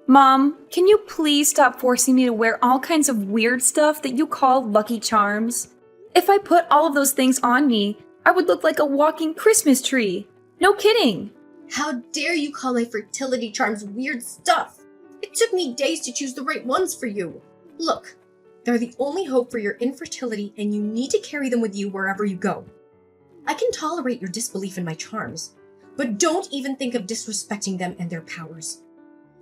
Mom, can you please stop forcing me to wear all kinds of weird stuff that you call Lucky Charms? If I put all of those things on me, I would look like a walking Christmas tree. No kidding. How dare you call my fertility charms weird stuff? It took me days to choose the right ones for you. Look, they're the only hope for your infertility and you need to carry them with you wherever you go. I can tolerate your disbelief in my charms, but don't even think of disrespecting them and their powers.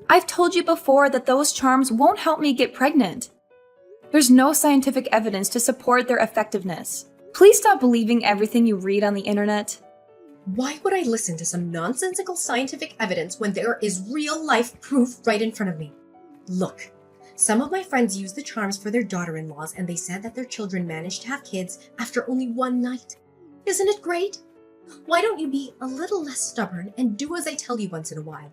I've told you before that those charms won't help me get pregnant. There's no scientific evidence to support their effectiveness. Please stop believing everything you read on the internet. Why would I listen to some nonsensical scientific evidence when there is real-life proof right in front of me? Look, some of my friends used the charms for their daughter-in-laws and they said that their children managed to have kids after only one night. Isn't it great? Why don't you be a little less stubborn and do as I tell you once in a while?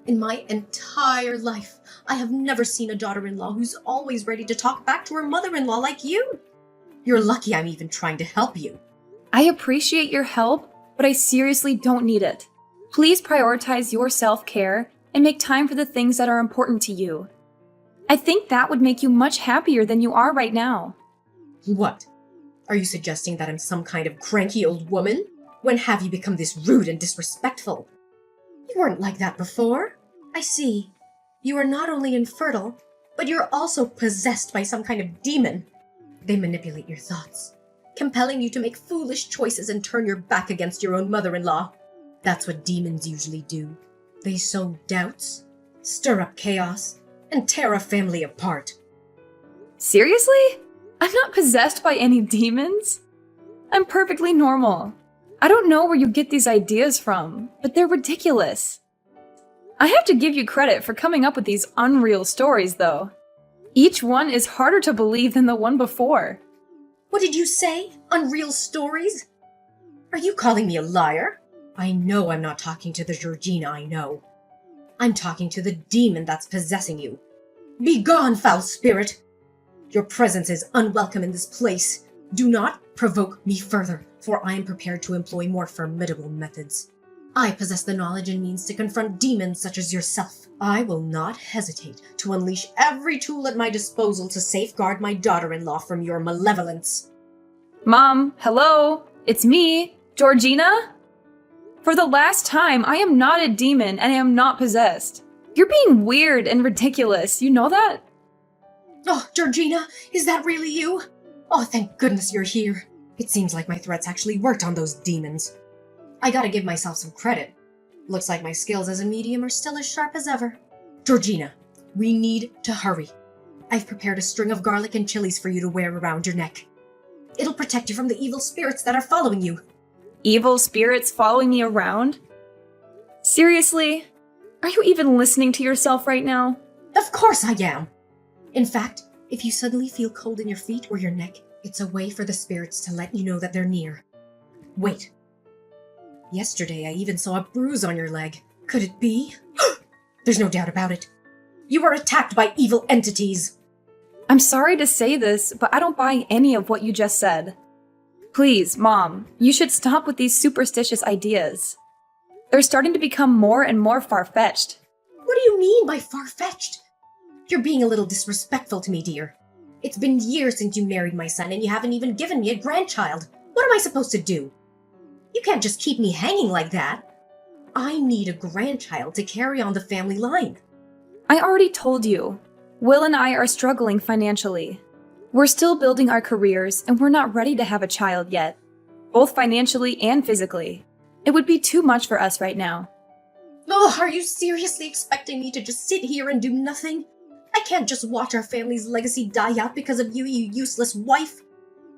In my entire life, I have never seen a daughter-in-law who's always ready to talk back to her mother-in-law like you. You're lucky I'm even trying to help you. I appreciate your help, but I seriously don't need it. Please prioritize your self-care and make time for the things that are important to you. I think that would make you much happier than you are right now. What? Are you suggesting that I'm some kind of cranky old woman? When have you become this rude and disrespectful? You weren't like that before. I see. You are not only infertile, but you're also possessed by some kind of demon. They manipulate your thoughts, compelling you to make foolish choices and turn your back against your own mother-in-law. That's what demons usually do. They sow doubts, stir up chaos, and tear a family apart. Seriously? I'm not possessed by any demons. I'm perfectly normal. I don't know where you get these ideas from, but they're ridiculous. I have to give you credit for coming up with these unreal stories, though. Each one is harder to believe than the one before. What did you say? Unreal stories? Are you calling me a liar? I know I'm not talking to the Georgina I know. I'm talking to the demon that's possessing you. Be gone, foul spirit! Your presence is unwelcome in this place. Do not provoke me further, for I am prepared to employ more formidable methods. I possess the knowledge and means to confront demons such as yourself. I will not hesitate to unleash every tool at my disposal to safeguard my daughter-in-law from your malevolence. Mom, hello? It's me, Georgina? For the last time, I am not a demon and I am not possessed. You're being weird and ridiculous, you know that? Oh, Georgina, is that really you? Oh, thank goodness you're here. It seems like my threats actually worked on those demons. I gotta give myself some credit. Looks like my skills as a medium are still as sharp as ever. Georgina, we need to hurry. I've prepared a string of garlic and chilies for you to wear around your neck. It'll protect you from the evil spirits that are following you. Evil spirits following me around? Seriously? Are you even listening to yourself right now? Of course I am. In fact, if you suddenly feel cold in your feet or your neck, it's a way for the spirits to let you know that they're near. Wait. Yesterday, I even saw a bruise on your leg. Could it be? There's no doubt about it. You were attacked by evil entities. I'm sorry to say this, but I don't buy any of what you just said. Please, Mom, you should stop with these superstitious ideas. They're starting to become more and more far-fetched. What do you mean by far-fetched? You're being a little disrespectful to me, dear. It's been years since you married my son and you haven't even given me a grandchild. What am I supposed to do? You can't just keep me hanging like that. I need a grandchild to carry on the family line. I already told you. Will and I are struggling financially. We're still building our careers and we're not ready to have a child yet, both financially and physically. It would be too much for us right now. Oh, are you seriously expecting me to just sit here and do nothing? I can't just watch our family's legacy die out because of you, you useless wife.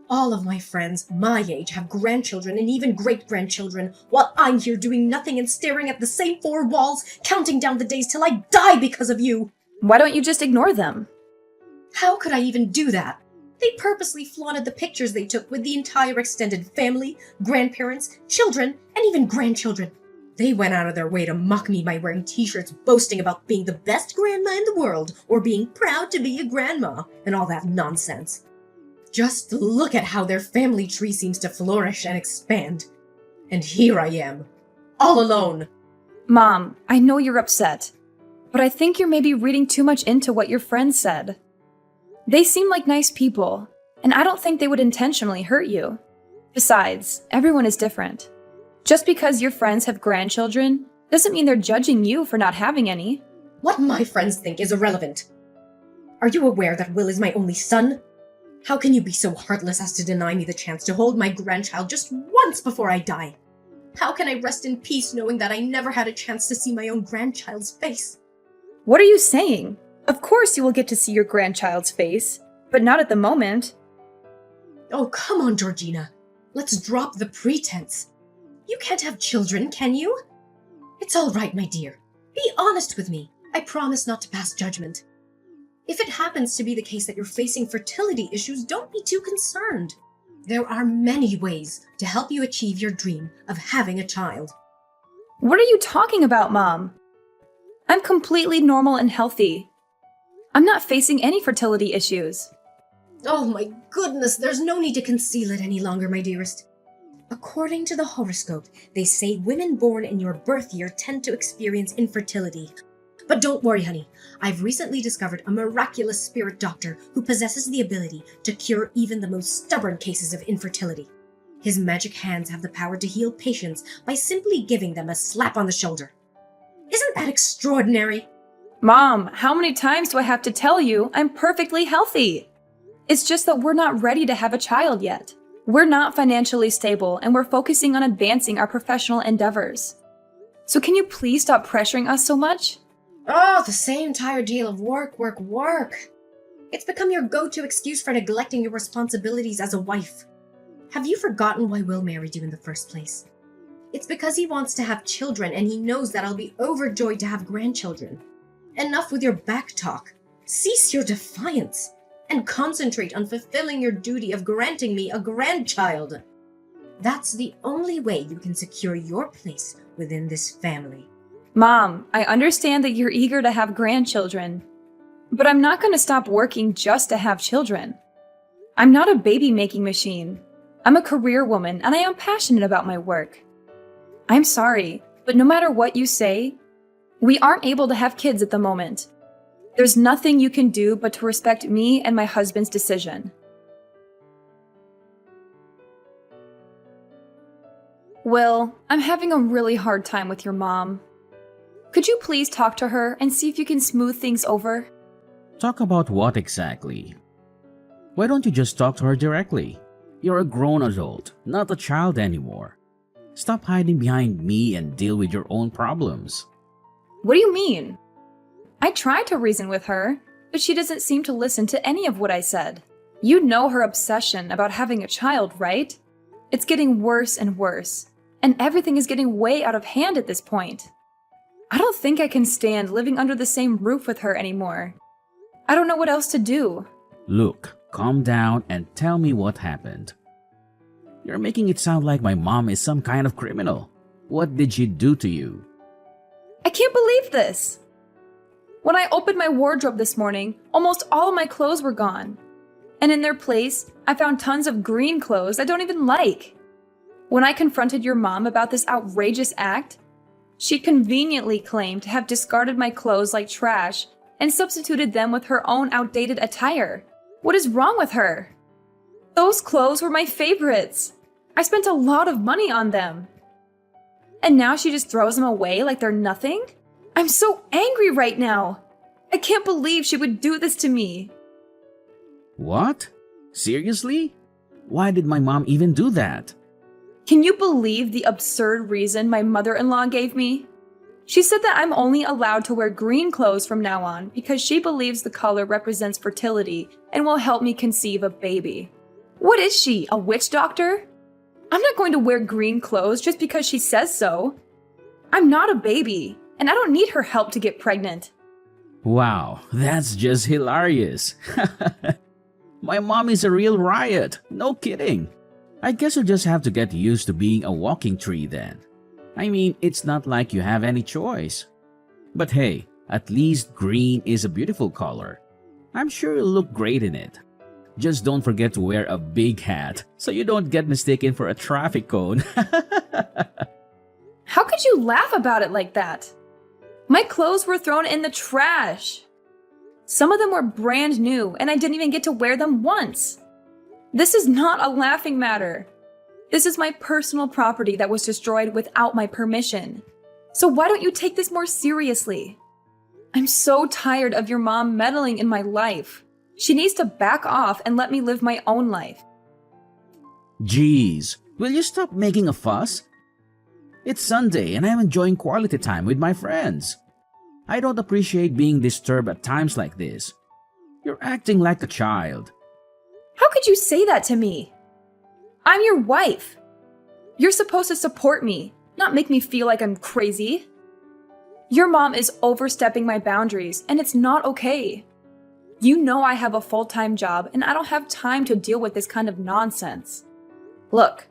All of my friends my age have grandchildren and even great-grandchildren, while I'm here doing nothing and staring at the same four walls, counting down the days till I die because of you. Why don't you just ignore them? How could I even do that? They purposely flaunted the pictures they took with the entire extended family, grandparents, children, and even grandchildren. They went out of their way to mock me by wearing t-shirts boasting about being the best grandma in the world or being proud to be a grandma and all that nonsense. Just look at how their family tree seems to flourish and expand. And here I am, all alone. Mom, I know you're upset. but I think you're maybe reading too much into what your friends said. They seem like nice people, and I don't think they would intentionally hurt you. Besides, everyone is different. Just because your friends have grandchildren doesn't mean they're judging you for not having any. What my friends think is irrelevant. Are you aware that Will is my only son? How can you be so heartless as to deny me the chance to hold my grandchild just once before I die? How can I rest in peace knowing that I never had a chance to see my own grandchild's face? What are you saying? Of course you will get to see your grandchild's face, but not at the moment. Oh, come on, Georgina. Let's drop the pretense. You can't have children, can you? It's all right, my dear. Be honest with me. I promise not to pass judgment. If it happens to be the case that you're facing fertility issues, don't be too concerned. There are many ways to help you achieve your dream of having a child. What are you talking about, Mom? I'm completely normal and healthy. I'm not facing any fertility issues. Oh my goodness, there's no need to conceal it any longer, my dearest. According to the horoscope, they say women born in your birth year tend to experience infertility. But don't worry, honey. I've recently discovered a miraculous spirit doctor who possesses the ability to cure even the most stubborn cases of infertility. His magic hands have the power to heal patients by simply giving them a slap on the shoulder. Isn't that extraordinary? Mom, how many times do I have to tell you I'm perfectly healthy? It's just that we're not ready to have a child yet. We're not financially stable and we're focusing on advancing our professional endeavors. So can you please stop pressuring us so much? Oh, the same tired deal of work, work, work. It's become your go-to excuse for neglecting your responsibilities as a wife. Have you forgotten why Will married you in the first place? It's because he wants to have children and he knows that I'll be overjoyed to have grandchildren. Enough with your back talk. Cease your defiance and concentrate on fulfilling your duty of granting me a grandchild. That's the only way you can secure your place within this family. Mom, I understand that you're eager to have grandchildren, but I'm not going to stop working just to have children. I'm not a baby-making machine. I'm a career woman and I am passionate about my work. I'm sorry, but no matter what you say, we aren't able to have kids at the moment. There's nothing you can do but to respect me and my husband's decision. Will, I'm having a really hard time with your mom. Could you please talk to her and see if you can smooth things over? Talk about what exactly? Why don't you just talk to her directly? You're a grown adult, not a child anymore. Stop hiding behind me and deal with your own problems. What do you mean? I tried to reason with her, but she doesn't seem to listen to any of what I said. You know her obsession about having a child, right? It's getting worse and worse, and everything is getting way out of hand at this point. I don't think I can stand living under the same roof with her anymore. I don't know what else to do. Look, calm down and tell me what happened. You're making it sound like my mom is some kind of criminal. What did she do to you? I can't believe this. When I opened my wardrobe this morning, almost all of my clothes were gone. And in their place, I found tons of green clothes I don't even like. When I confronted your mom about this outrageous act, she conveniently claimed to have discarded my clothes like trash and substituted them with her own outdated attire. What is wrong with her? Those clothes were my favorites. I spent a lot of money on them. And now she just throws them away like they're nothing? I'm so angry right now. I can't believe she would do this to me. What? Seriously? Why did my mom even do that? Can you believe the absurd reason my mother-in-law gave me? She said that I'm only allowed to wear green clothes from now on because she believes the color represents fertility and will help me conceive a baby. What is she, a witch doctor? I'm not going to wear green clothes just because she says so. I'm not a baby, and I don't need her help to get pregnant. Wow, that's just hilarious. My mom is a real riot, no kidding. I guess you'll just have to get used to being a walking tree then. I mean, it's not like you have any choice. But hey, at least green is a beautiful color. I'm sure you'll look great in it. Just don't forget to wear a big hat so you don't get mistaken for a traffic cone. How could you laugh about it like that? My clothes were thrown in the trash. Some of them were brand new, and I didn't even get to wear them once. This is not a laughing matter. This is my personal property that was destroyed without my permission. So why don't you take this more seriously? I'm so tired of your mom meddling in my life. She needs to back off and let me live my own life. Jeez, will you stop making a fuss? It's Sunday and I'm enjoying quality time with my friends. I don't appreciate being disturbed at times like this. You're acting like a child. How could you say that to me? I'm your wife. You're supposed to support me, not make me feel like I'm crazy. Your mom is overstepping my boundaries, and it's not okay. You know I have a full-time job, and I don't have time to deal with this kind of nonsense. Look,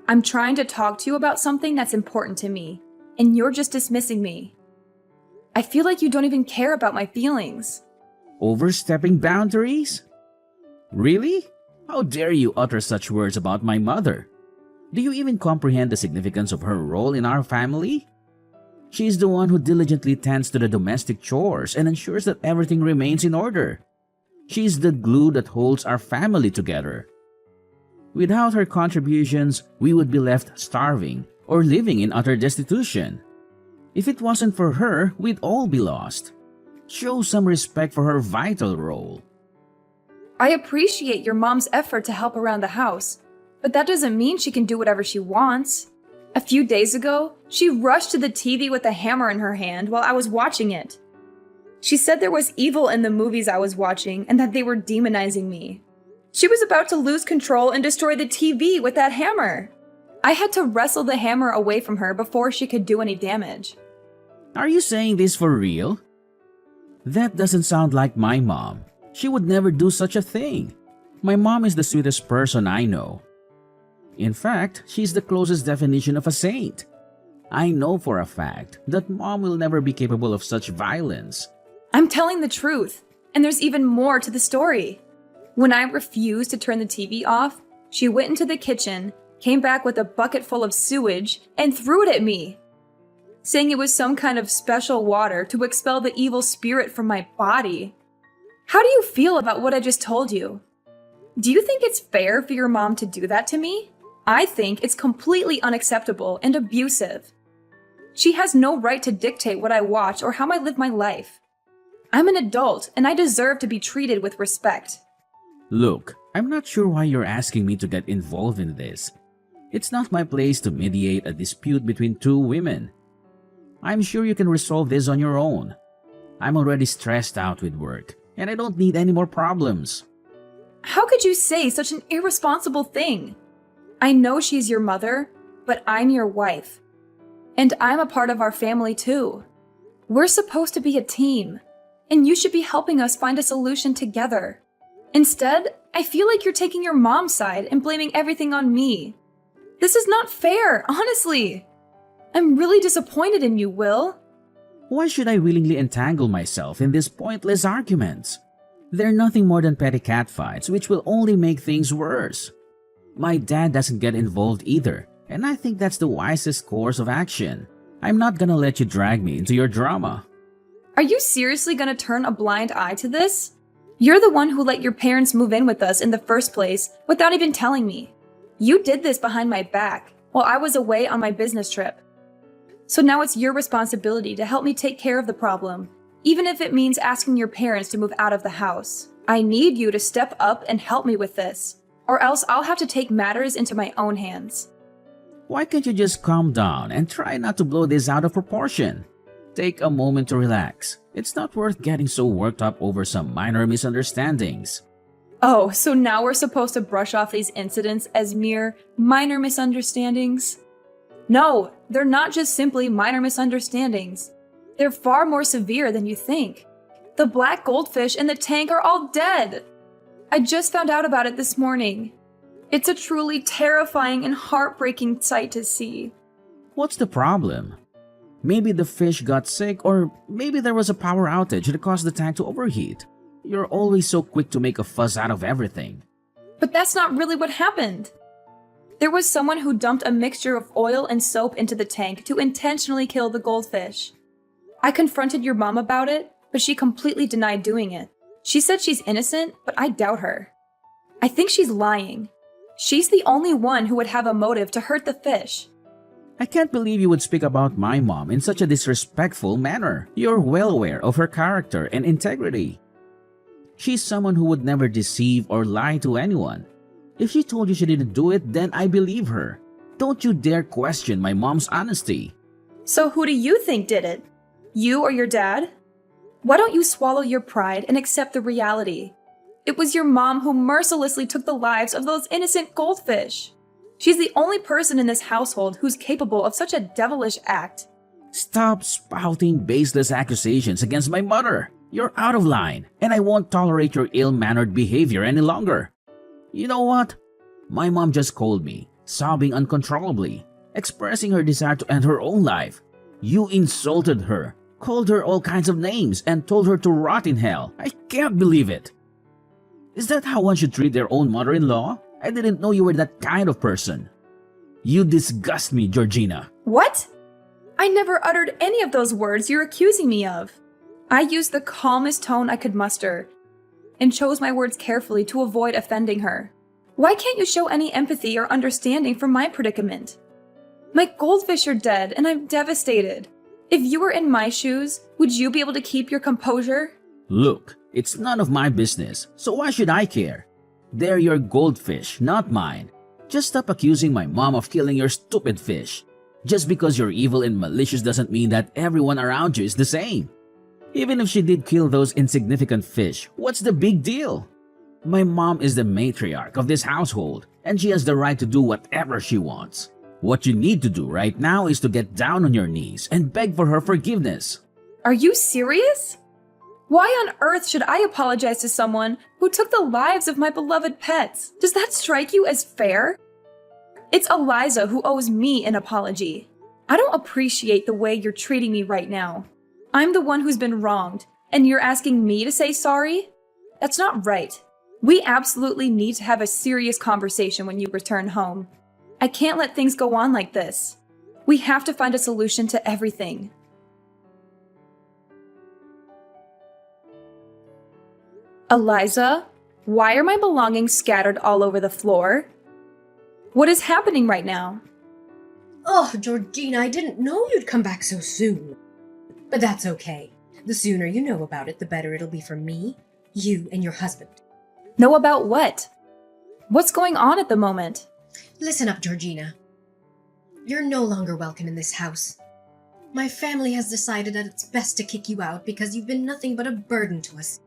I'm trying to talk to you about something that's important to me, and you're just dismissing me. I feel like you don't even care about my feelings. Overstepping boundaries? Really? How dare you utter such words about my mother? Do you even comprehend the significance of her role in our family? She is the one who diligently tends to the domestic chores and ensures that everything remains in order. She is the glue that holds our family together. Without her contributions, we would be left starving or living in utter destitution. If it wasn't for her, we'd all be lost. Show some respect for her vital role. I appreciate your mom's effort to help around the house, but that doesn't mean she can do whatever she wants. A few days ago, she rushed to the TV with a hammer in her hand while I was watching it. She said there was evil in the movies I was watching and that they were demonizing me. She was about to lose control and destroy the TV with that hammer. I had to wrestle the hammer away from her before she could do any damage. Are you saying this for real? That doesn't sound like my mom. She would never do such a thing. My mom is the sweetest person I know. In fact, she's the closest definition of a saint. I know for a fact that mom will never be capable of such violence. I'm telling the truth, and there's even more to the story. When I refused to turn the TV off, she went into the kitchen, came back with a bucket full of sewage, and threw it at me, saying it was some kind of special water to expel the evil spirit from my body. How do you feel about what I just told you? Do you think it's fair for your mom to do that to me? I think it's completely unacceptable and abusive. She has no right to dictate what I watch or how I live my life. I'm an adult and I deserve to be treated with respect. Look, I'm not sure why you're asking me to get involved in this. It's not my place to mediate a dispute between two women. I'm sure you can resolve this on your own. I'm already stressed out with work, and I don't need any more problems. How could you say such an irresponsible thing? I know she's your mother, but I'm your wife. And I'm a part of our family too. We're supposed to be a team, and you should be helping us find a solution together. Instead, I feel like you're taking your mom's side and blaming everything on me. This is not fair, honestly. I'm really disappointed in you, Will. Why should I willingly entangle myself in these pointless arguments? They're nothing more than petty catfights, which will only make things worse. My dad doesn't get involved either, and I think that's the wisest course of action. I'm not gonna let you drag me into your drama. Are you seriously gonna turn a blind eye to this? You're the one who let your parents move in with us in the first place without even telling me. You did this behind my back while I was away on my business trip. So now it's your responsibility to help me take care of the problem, even if it means asking your parents to move out of the house. I need you to step up and help me with this, or else I'll have to take matters into my own hands. Why can't you just calm down and try not to blow this out of proportion? Take a moment to relax. It's not worth getting so worked up over some minor misunderstandings. Oh, so now we're supposed to brush off these incidents as mere minor misunderstandings? No, they're not just simply minor misunderstandings. They're far more severe than you think. The black goldfish in the tank are all dead. I just found out about it this morning. It's a truly terrifying and heartbreaking sight to see. What's the problem? Maybe the fish got sick, or maybe there was a power outage that caused the tank to overheat. You're always so quick to make a fuss out of everything. But that's not really what happened. There was someone who dumped a mixture of oil and soap into the tank to intentionally kill the goldfish. I confronted your mom about it, but she completely denied doing it. She said she's innocent, but I doubt her. I think she's lying. She's the only one who would have a motive to hurt the fish. I can't believe you would speak about my mom in such a disrespectful manner. You're well aware of her character and integrity. She's someone who would never deceive or lie to anyone. If she told you she didn't do it, then I believe her. Don't you dare question my mom's honesty. So who do you think did it? You or your dad? Why don't you swallow your pride and accept the reality? It was your mom who mercilessly took the lives of those innocent goldfish. She's the only person in this household who's capable of such a devilish act. Stop spouting baseless accusations against my mother. You're out of line, and I won't tolerate your ill-mannered behavior any longer. You know what? My mom just called me, sobbing uncontrollably, expressing her desire to end her own life. You insulted her, called her all kinds of names, and told her to rot in hell. I can't believe it. Is that how one should treat their own mother-in-law? I didn't know you were that kind of person. You disgust me, Georgina. What? I never uttered any of those words you're accusing me of. I used the calmest tone I could muster and chose my words carefully to avoid offending her. Why can't you show any empathy or understanding for my predicament? My goldfish are dead and I'm devastated. If you were in my shoes, would you be able to keep your composure? Look, it's none of my business, so why should I care? They're your goldfish, not mine. Just stop accusing my mom of killing your stupid fish. Just because you're evil and malicious doesn't mean that everyone around you is the same. Even if she did kill those insignificant fish, what's the big deal? My mom is the matriarch of this household, and she has the right to do whatever she wants. What you need to do right now is to get down on your knees and beg for her forgiveness. Are you serious? Why on earth should I apologize to someone who took the lives of my beloved pets? Does that strike you as fair? It's Eliza who owes me an apology. I don't appreciate the way you're treating me right now. I'm the one who's been wronged, and you're asking me to say sorry? That's not right. We absolutely need to have a serious conversation when you return home. I can't let things go on like this. We have to find a solution to everything. Eliza, why are my belongings scattered all over the floor? What is happening right now? Oh, Georgina, I didn't know you'd come back so soon. But that's okay. The sooner you know about it, the better it'll be for me, you, and your husband. Know about what? What's going on at the moment? Listen up, Georgina. You're no longer welcome in this house. My family has decided that it's best to kick you out because you've been nothing but a burden to us.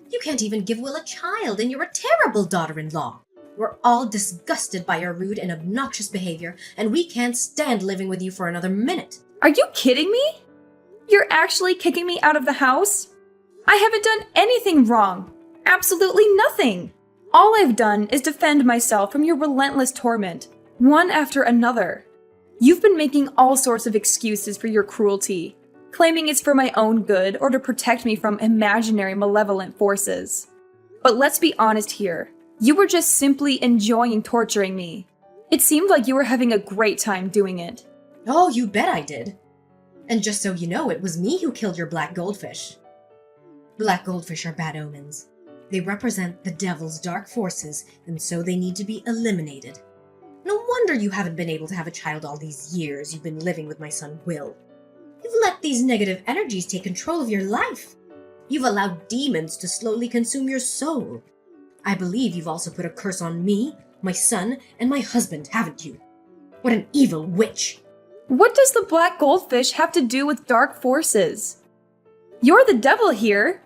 You can't even give Will a child, and you're a terrible daughter-in-law. We're all disgusted by your rude and obnoxious behavior, and we can't stand living with you for another minute. Are you kidding me? You're actually kicking me out of the house? I haven't done anything wrong. Absolutely nothing. All I've done is defend myself from your relentless torment, one after another. You've been making all sorts of excuses for your cruelty, claiming it's for my own good or to protect me from imaginary malevolent forces. But let's be honest here. You were just simply enjoying torturing me. It seemed like you were having a great time doing it. Oh, you bet I did. And just so you know, it was me who killed your black goldfish. Black goldfish are bad omens. They represent the devil's dark forces, and so they need to be eliminated. No wonder you haven't been able to have a child all these years you've been living with my son Will. You've let these negative energies take control of your life. You've allowed demons to slowly consume your soul. I believe you've also put a curse on me, my son, and my husband, haven't you? What an evil witch! What does the black goldfish have to do with dark forces? You're the devil here.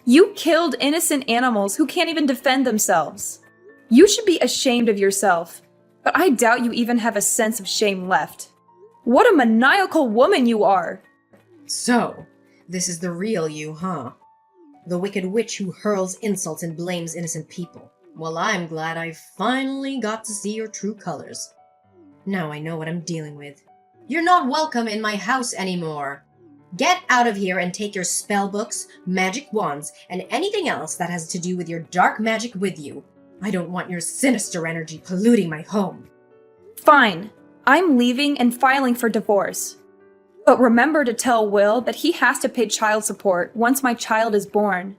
You killed innocent animals who can't even defend themselves. You should be ashamed of yourself, but I doubt you even have a sense of shame left. What a maniacal woman you are! So, this is the real you, huh? The wicked witch who hurls insults and blames innocent people. Well, I'm glad I finally got to see your true colors. Now I know what I'm dealing with. You're not welcome in my house anymore. Get out of here and take your spell books, magic wands, and anything else that has to do with your dark magic with you. I don't want your sinister energy polluting my home. Fine. I'm leaving and filing for divorce. But remember to tell Will that he has to pay child support once my child is born.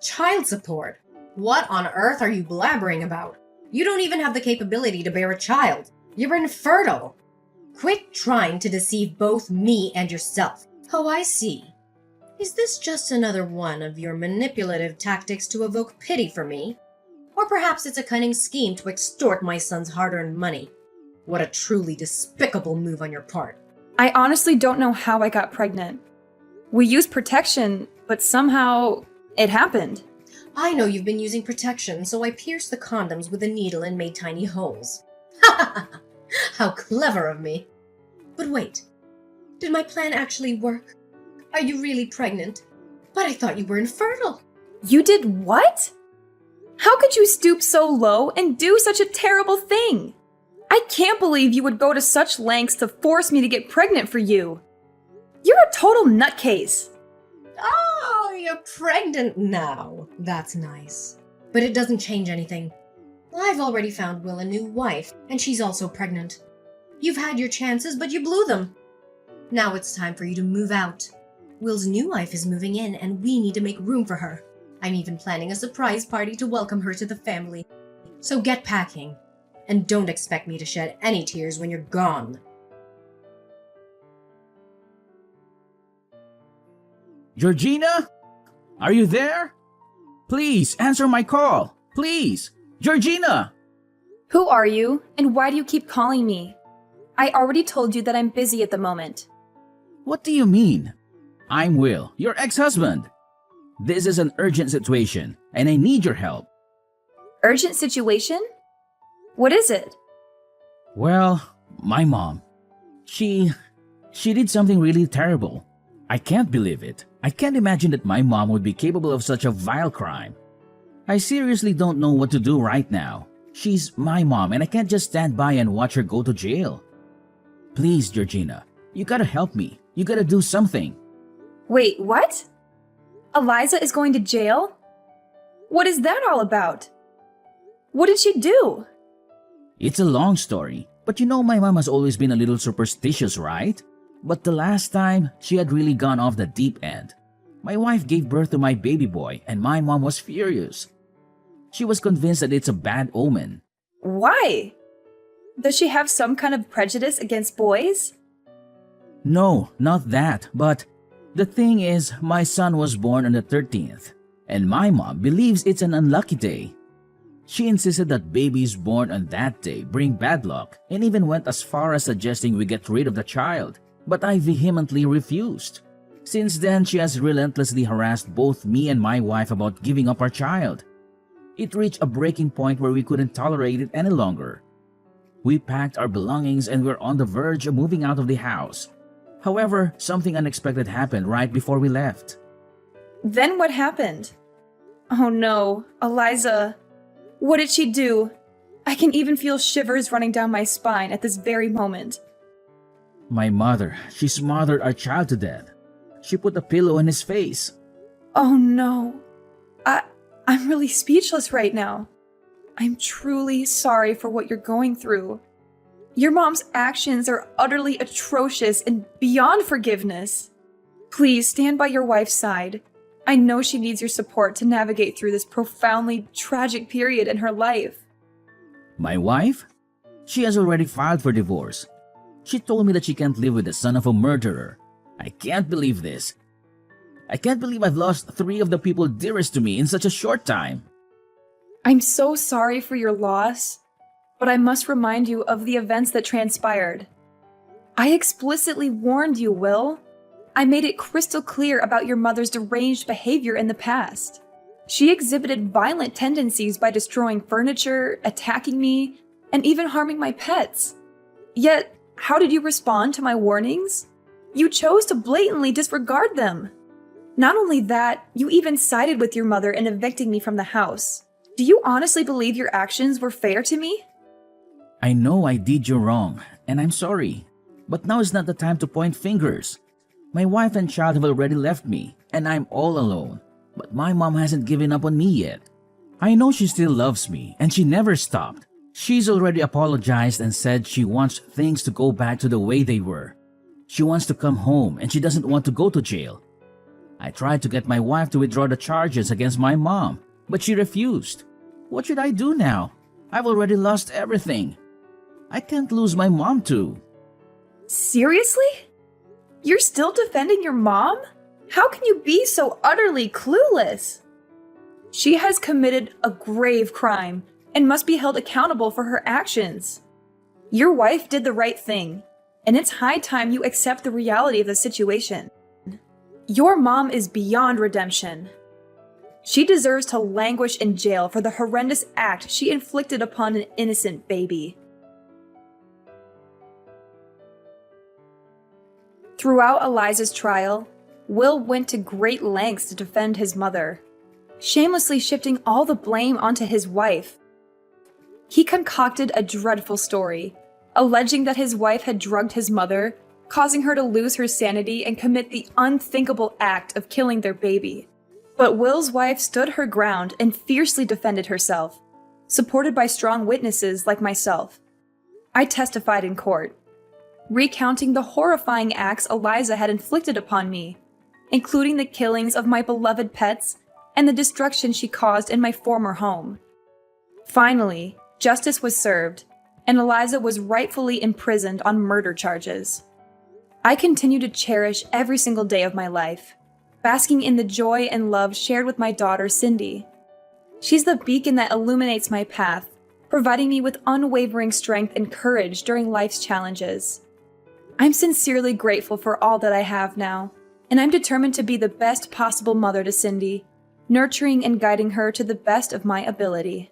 Child support? What on earth are you blabbering about? You don't even have the capability to bear a child. You're infertile. Quit trying to deceive both me and yourself. Oh, I see. Is this just another one of your manipulative tactics to evoke pity for me? Or perhaps it's a cunning scheme to extort my son's hard-earned money. What a truly despicable move on your part. I honestly don't know how I got pregnant. We used protection, but somehow it happened. I know you've been using protection, so I pierced the condoms with a needle and made tiny holes. Ha ha ha! How clever of me. But wait, did my plan actually work? Are you really pregnant? But I thought you were infertile. You did what? How could you stoop so low and do such a terrible thing? I can't believe you would go to such lengths to force me to get pregnant for you. You're a total nutcase. Oh, you're pregnant now. That's nice. But it doesn't change anything. I've already found Will a new wife, and she's also pregnant. You've had your chances, but you blew them. Now it's time for you to move out. Will's new wife is moving in, and we need to make room for her. I'm even planning a surprise party to welcome her to the family. So get packing, and don't expect me to shed any tears when you're gone. Georgina? Are you there? Please answer my call. Please. Georgina! Who are you, and why do you keep calling me? I already told you that I'm busy at the moment. What do you mean? I'm Will, your ex-husband. This is an urgent situation, and I need your help. Urgent situation? What is it? Well, my mom. She did something really terrible. I can't believe it. I can't imagine that my mom would be capable of such a vile crime. I seriously don't know what to do right now. She's my mom, and I can't just stand by and watch her go to jail. Please, Georgina, you gotta help me. You gotta do something. Wait, what? Eliza is going to jail? What is that all about? What did she do? It's a long story, but you know my mom has always been a little superstitious, right? But the last time, she had really gone off the deep end. My wife gave birth to my baby boy, and my mom was furious. She was convinced that it's a bad omen. Why? Does she have some kind of prejudice against boys? No, not that, but the thing is, my son was born on the 13th, and my mom believes it's an unlucky day. She insisted that babies born on that day bring bad luck, and even went as far as suggesting we get rid of the child. But I vehemently refused. Since then, she has relentlessly harassed both me and my wife about giving up our child. It reached a breaking point where we couldn't tolerate it any longer. We packed our belongings and were on the verge of moving out of the house. However, something unexpected happened right before we left. Then what happened? Oh no, Eliza. What did she do? I can even feel shivers running down my spine at this very moment. My mother, she smothered our child to death. She put a pillow in his face. Oh no. I'm really speechless right now. I'm truly sorry for what you're going through. Your mom's actions are utterly atrocious and beyond forgiveness. Please stand by your wife's side. I know she needs your support to navigate through this profoundly tragic period in her life. My wife? She has already filed for divorce. She told me that she can't live with the son of a murderer. I can't believe this. I can't believe I've lost 3 of the people dearest to me in such a short time. I'm so sorry for your loss, but I must remind you of the events that transpired. I explicitly warned you, Will. I made it crystal clear about your mother's deranged behavior in the past. She exhibited violent tendencies by destroying furniture, attacking me, and even harming my pets. Yet, how did you respond to my warnings? You chose to blatantly disregard them. Not only that, you even sided with your mother in evicting me from the house. Do you honestly believe your actions were fair to me? I know I did you wrong, and I'm sorry. But now is not the time to point fingers. My wife and child have already left me, and I'm all alone. But my mom hasn't given up on me yet. I know she still loves me, and she never stopped. She's already apologized and said she wants things to go back to the way they were. She wants to come home and she doesn't want to go to jail. I tried to get my wife to withdraw the charges against my mom, but she refused. What should I do now? I've already lost everything. I can't lose my mom too. Seriously? You're still defending your mom? How can you be so utterly clueless? She has committed a grave crime and must be held accountable for her actions. Your wife did the right thing, and it's high time you accept the reality of the situation. Your mom is beyond redemption. She deserves to languish in jail for the horrendous act she inflicted upon an innocent baby. Throughout Eliza's trial, Will went to great lengths to defend his mother, shamelessly shifting all the blame onto his wife. He concocted a dreadful story, alleging that his wife had drugged his mother, causing her to lose her sanity and commit the unthinkable act of killing their baby. But Will's wife stood her ground and fiercely defended herself, supported by strong witnesses like myself. I testified in court, recounting the horrifying acts Eliza had inflicted upon me, including the killings of my beloved pets and the destruction she caused in my former home. Finally, justice was served, and Eliza was rightfully imprisoned on murder charges. I continue to cherish every single day of my life, basking in the joy and love shared with my daughter, Cindy. She's the beacon that illuminates my path, providing me with unwavering strength and courage during life's challenges. I'm sincerely grateful for all that I have now, and I'm determined to be the best possible mother to Cindy, nurturing and guiding her to the best of my ability.